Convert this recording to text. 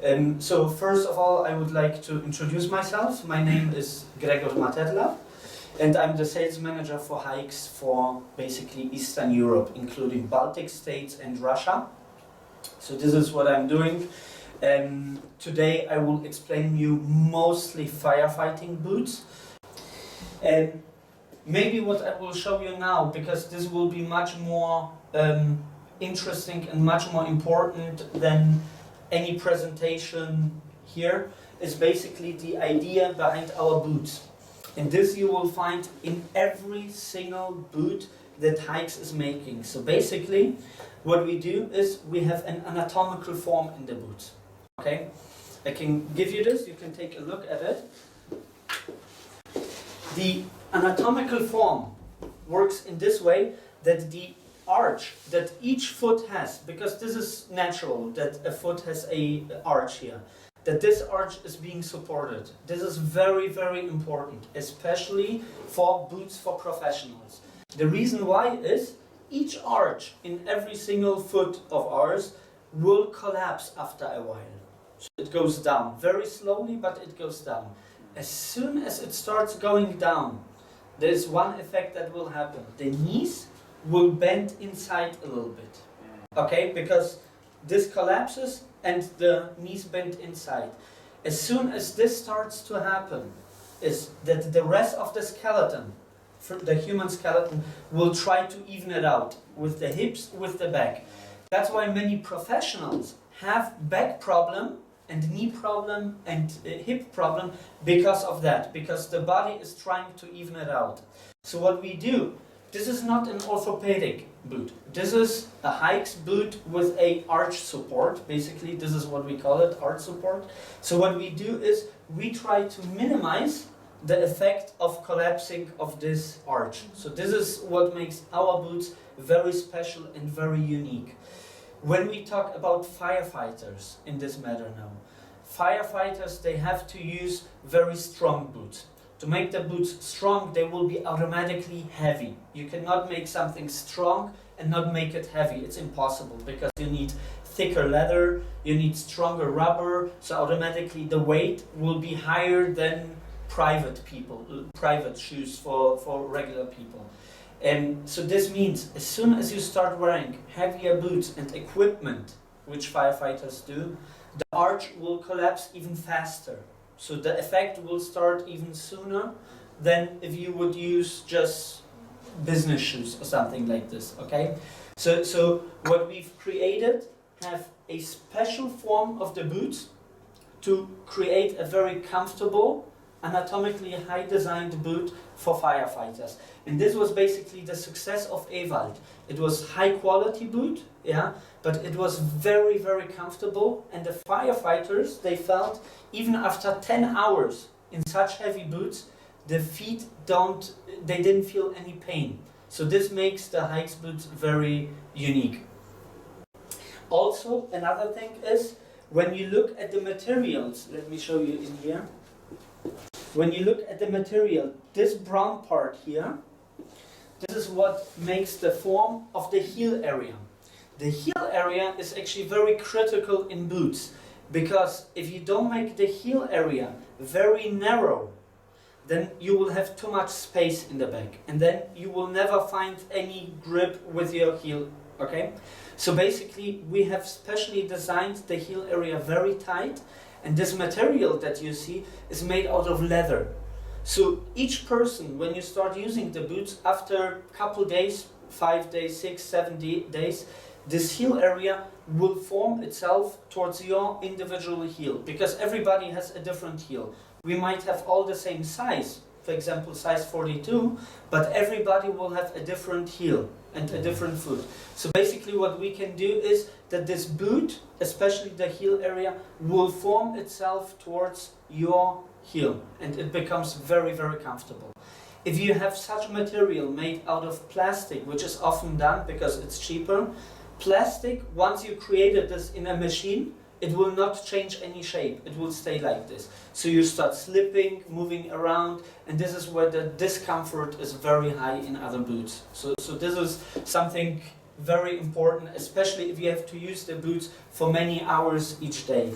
So first of all, I would like to introduce myself. My name is Gregor Materla, and I'm the sales manager for Haix for basically Eastern Europe, including Baltic states and Russia. So this is what I'm doing. Today I will explain you mostly firefighting boots. Maybe what I will show you now, because this will be much more interesting and much more important than any presentation here, is basically the idea behind our boots. And this you will find in every single boot that Haix is making. So basically what we do is we have an anatomical form in the boot. Okay, I can give you this, you can take a look at it. The anatomical form works in this way that the arch that each foot has, because this is natural that a foot has a arch here, that this arch is being supported. This is very, very important, especially for boots for professionals. The reason why is each arch in every single foot of ours will collapse after a while. So it goes down very slowly, but it goes down. As soon as it starts going down, there is one effect that will happen. The knees will bend inside a little bit. Okay, because this collapses and the knees bend inside. As soon as this starts to happen, is that the rest of the skeleton, the human skeleton, will try to even it out with the hips, with the back. That's why many professionals have back problem and knee problem and hip problem because of that, because the body is trying to even it out. So what we do, this is not an orthopedic boot. This is a Haix boot with a arch support. Basically, this is what we call it, arch support. So what we do is we try to minimize the effect of collapsing of this arch. So this is what makes our boots very special and very unique. When we talk about firefighters in this matter now, firefighters, they have to use very strong boots. To make the boots strong, they will be automatically heavy. You cannot make something strong and not make it heavy. It's impossible, because you need thicker leather, you need stronger rubber, so automatically the weight will be higher than private shoes for regular people. And so this means as soon as you start wearing heavier boots and equipment, which firefighters do, the arch will collapse even faster. So the effect will start even sooner than if you would use just business shoes or something like this, okay? So what we've created have a special form of the boots to create a very comfortable, anatomically high designed boot for firefighters. And this was basically the success of Ewald. It was high quality boot, yeah, but it was very, very comfortable, and the firefighters, they felt even after 10 hours in such heavy boots, the feet they didn't feel any pain. So this makes the Haix boots very unique. Also, another thing is, when you look at the materials, let me show you in here. When you look at the material, this brown part here, this is what makes the form of the heel area. The heel area is actually very critical in boots, because if you don't make the heel area very narrow, then you will have too much space in the back, and then you will never find any grip with your heel, okay? So basically we have specially designed the heel area very tight, and this material that you see is made out of leather. So each person, when you start using the boots, after a couple days, 5 days, 6, 7 days, this heel area will form itself towards your individual heel, because everybody has a different heel. We might have all the same size, for example size 42, but everybody will have a different heel and a different foot. So basically what we can do is that this boot, especially the heel area, will form itself towards your heel, and it becomes very, very comfortable. If you have such material made out of plastic, which is often done because it's cheaper, plastic, once you created this in a machine, it will not change any shape, it will stay like this. So you start slipping, moving around, and this is where the discomfort is very high in other boots. So this is something very important, especially if you have to use the boots for many hours each day.